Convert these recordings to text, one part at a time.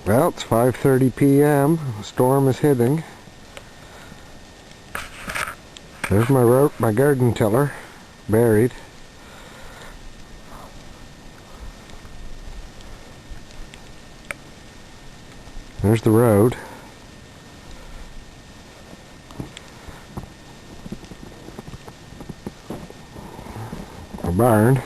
Well, it's 5:30 p.m. The storm is hitting. There's my garden tiller buried. There's the road. A barn.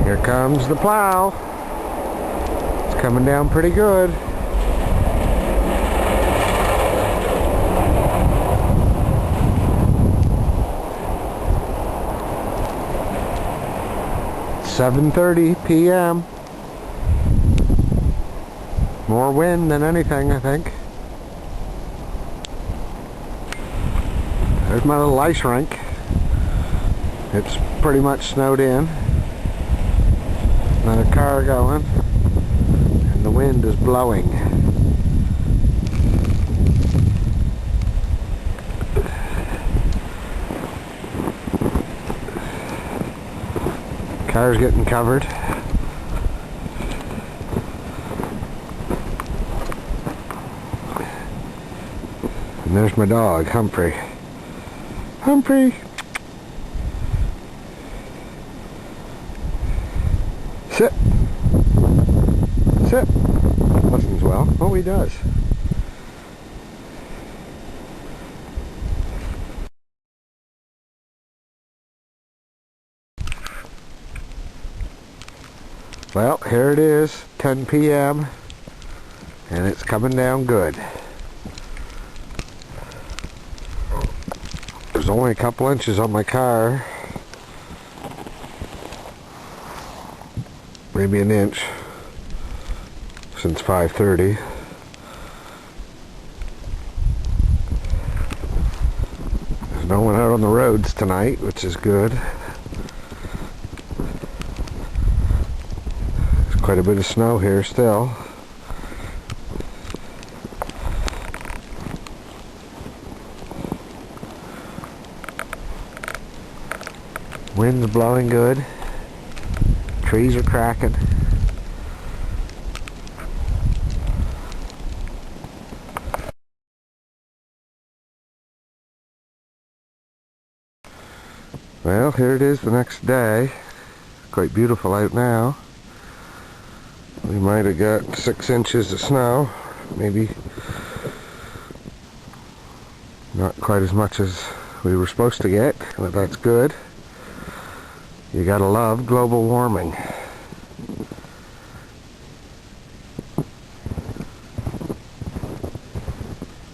Here comes the plow. It's coming down pretty good. It's 7:30 p.m. More wind than anything, I think. There's my little ice rink. It's pretty much snowed in. Another car going, and the wind is blowing. Car's getting covered. And there's my dog, Humphrey. Humphrey! Sit. Sit. Listens well. Oh, he does. Well, here it is, 10 p.m. and it's coming down good. There's only a couple inches on my car. Maybe an inch since 5:30. There's no one out on the roads tonight, which is good. There's quite a bit of snow here still. Wind's blowing good. Trees are cracking. Well, here it is the next day. Quite beautiful out now. We might have got 6 inches of snow. Maybe not quite as much as we were supposed to get, but that's good. You gotta love global warming.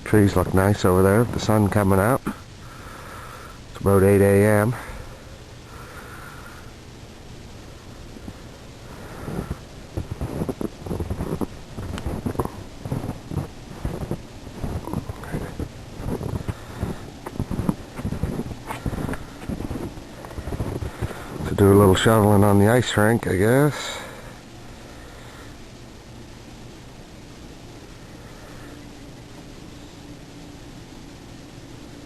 Trees look nice over there with the sun coming up. It's about 8 a.m. Do a little shoveling on the ice rink, I guess.